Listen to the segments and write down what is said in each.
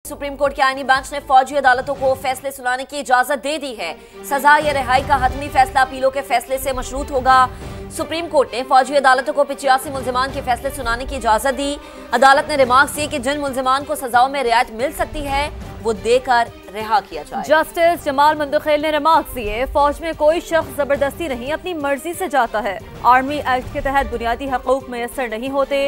Supreme court के आईनी bench ने फौजी अदालतों को फैसले सुनाने की इजाजत दे दी है। सजा या रिहाई का हतमी फैसला अपीलों के फैसले से मशरूत होगा। सुप्रीम कोर्ट ने फौजी अदालतों को 85 मुल्जिमान के फैसले सुनाने की इजाजत दी। अदालत ने रिमार्क्स दिए कि जिन मुल्जिमान को सजाओं में रियायत मिल सकती है वो देकर रिहा किया जाए। जस्टिस जमाल मंदखेल ने रिमार्क्स दिए, फौज में कोई शख्स जबरदस्ती नहीं अपनी मर्जी से जाता है। आर्मी एक्ट के तहत बुनियादी हकूक मैसर नहीं होते।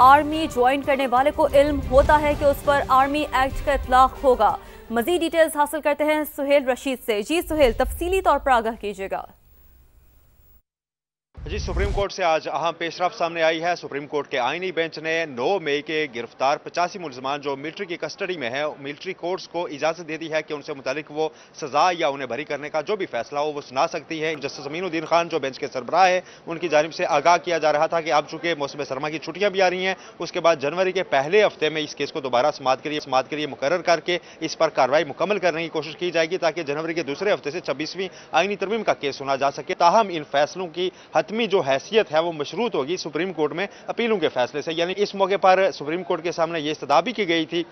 आर्मी ज्वाइन करने वाले को इल्म होता है कि उस पर आर्मी एक्ट का इतलाक होगा। मजीद डिटेल्स हासिल करते हैं सुहेल रशीद से। जी सुहेल, तफसीली तौर पर आगाह कीजिएगा। जी, सुप्रीम कोर्ट से आज अहम पेशरफ सामने आई है। सुप्रीम कोर्ट के आईनी बेंच ने 9 मई के गिरफ्तार 85 मुल्जिमान जो मिलिट्री की कस्टडी में है, मिलिट्री कोर्ट्स को इजाजत दे दी है कि उनसे मुतालिक वो सजा या उन्हें बरी करने का जो भी फैसला हो वो सुना सकती है। जस्टिस अमीनुद्दीन खान जो बेंच के सरबराह है, उनकी जानिब से आगाह किया जा रहा था कि अब चूंकि मौसम सरमा की छुट्टियां भी आ रही हैं, उसके बाद जनवरी के पहले हफ्ते में इस केस को दोबारा समाअत के लिए मुकर्रर करके इस पर कार्रवाई मुकम्मल करने की कोशिश की जाएगी ताकि जनवरी के दूसरे हफ्ते से 26वीं आईनी तरमीम का केस सुना जा सके। ताहम इन फैसलों की हतमी जो हैसियत है वो मशरूत होगी सुप्रीम कोर्ट में अपीलों के फैसले से। यानी इस मौके पर सुप्रीम कोर्ट के सामने ये इस्तदा भी की गई थी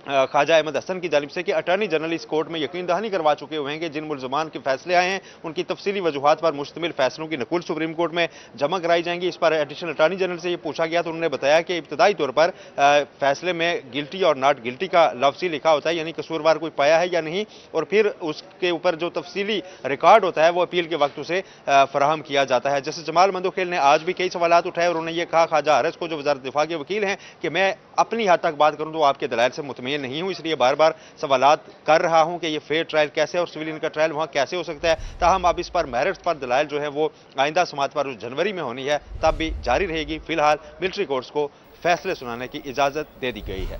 ख्वाजा अहमद हसन की जानिब से कि अटॉर्नी जनरल इस कोर्ट में यकीन दहानी करवा चुके हुए हैं कि जिन मुल्ज़िमान के फैसले आए हैं उनकी तफसीली वजूहात पर मुश्तमिल फैसलों की नकुल सुप्रीम कोर्ट में जमा कराई जाएंगी। इस पर एडिशनल अटॉर्नी जनरल से ये पूछा गया तो उन्होंने बताया कि इब्तदाई तौर पर फैसले में गिल्टी और नॉट गिल्टी का लफ्ज़ ही लिखा होता है, यानी कसूरवार कोई पाया है या नहीं, और फिर उसके ऊपर जो तफसीली रिकॉर्ड होता है वो अपील के वक्त उसे फराहम किया जाता है। जस्टिस जमाल मंदखेल ने आज भी कई सवाल उठाए और उन्होंने ये कहा ख्वाजा हरस को जो वज़ारत दिफा के वकील हैं कि मैं अपनी हद तक बात करूँ तो आपके दलाइल से मुतमईन नहीं हूँ, इसलिए बार बार सवालात कर रहा हूं कि ये फेयर ट्रायल कैसे और सिविलियन का ट्रायल वहां कैसे हो सकता है। ताहम अब इस पर मेरिट्स पर दलाइल जो है वो आइंदा समाअत पर जनवरी में होनी है, तब भी जारी रहेगी। फिलहाल मिलिट्री कोर्ट्स को फैसले सुनाने की इजाजत दे दी गई है।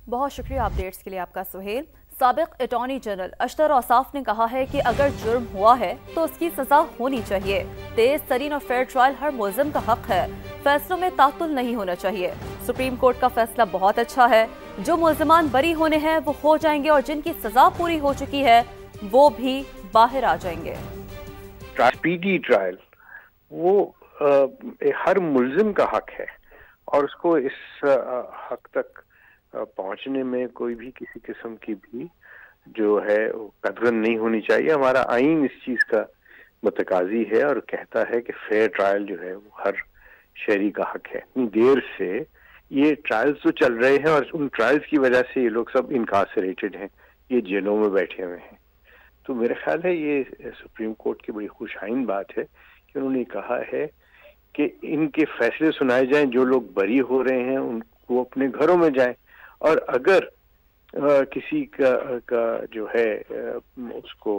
बहुत शुक्रिया अपडेट्स के लिए आपका सुहेल। साबिक अटॉर्नी जनरल अशतर औसाफ ने कहा है कि अगर जुर्म हुआ है तो उसकी सजा होनी चाहिए। तेज तरीन और फेयर ट्रायल हर मुल्जिम का हक है। फैसलों में तातुल नहीं होना चाहिए। सुप्रीम कोर्ट का फैसला बहुत अच्छा है। जो मुल्जिमान बरी होने हैं वो हो जाएंगे और जिनकी सजा पूरी हो चुकी है वो भी बाहर आ जाएंगे। स्पीडी ट्रायल वो हर मुल्जिम का हक है और उसको इस हक तक पहुंचने में कोई भी किसी किस्म की भी जो है कदगन नहीं होनी चाहिए। हमारा आईन इस चीज का मुतकाजी है और कहता है कि फेयर ट्रायल जो है वो हर शहरी का हक है। इतनी देर से ये ट्रायल्स तो चल रहे हैं और उन ट्रायल्स की वजह से ये लोग सब इनकासरेटेड हैं, ये जेलों में बैठे हुए हैं। तो मेरा ख्याल है ये सुप्रीम कोर्ट की बड़ी खुशाइन बात है कि उन्होंने कहा है कि इनके फैसले सुनाए जाएं, जो लोग बरी हो रहे हैं उनको अपने घरों में जाएं, और अगर किसी का जो है उसको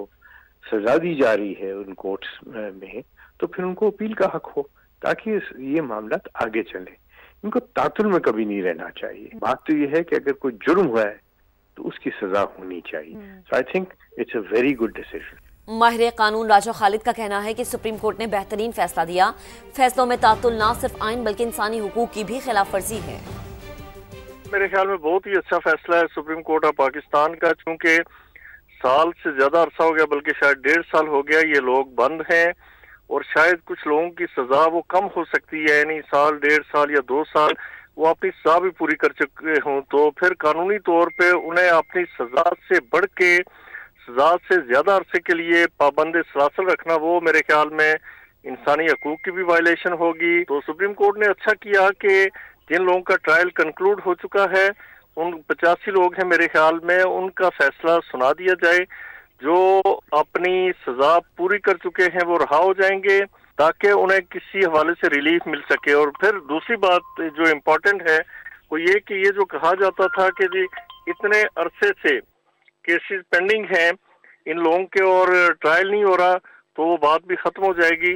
सजा दी जा रही है उन कोर्ट्स में तो फिर उनको अपील का हक हो ताकि ये मामला आगे चले। इनको तातुल में कभी नहीं रहना चाहिए। बात तो ये है कि अगर कोई जुर्म हुआ है तो उसकी सजा होनी चाहिए। So I think it's a very good decision. माहिर कानून राजा खालिद का कहना है कि सुप्रीम कोर्ट ने बेहतरीन फैसला दिया। फैसलों में तातुल ना सिर्फ आइन बल्कि इंसानी हुकूक की भी खिलाफ वर्जी है। मेरे ख्याल में बहुत ही अच्छा फैसला है सुप्रीम कोर्ट ऑफ पाकिस्तान का, चूंकि साल से ज्यादा अरसा हो गया, बल्कि शायद 1.5 साल हो गया ये लोग बंद हैं और शायद कुछ लोगों की सजा वो कम हो सकती है, यानी साल 1.5 साल या 2 साल वो अपनी सजा भी पूरी कर चुके हों तो फिर कानूनी तौर पे उन्हें अपनी सजा से बढ़ के सजा से ज्यादा अरसे के लिए पाबंद सलासल रखना वो मेरे ख्याल में इंसानी हकूक की भी वायलेशन होगी। तो सुप्रीम कोर्ट ने अच्छा किया कि जिन लोगों का ट्रायल कंक्लूड हो चुका है, उन 85 लोग हैं मेरे ख्याल में, उनका फैसला सुना दिया जाए। जो अपनी सजा पूरी कर चुके हैं वो रहा हो जाएंगे ताकि उन्हें किसी हवाले से रिलीफ मिल सके। और फिर दूसरी बात जो इम्पोर्टेंट है वो ये कि ये जो कहा जाता था कि जी इतने अरसे से केसेस पेंडिंग हैं इन लोगों के और ट्रायल नहीं हो रहा, तो वो बात भी खत्म हो जाएगी।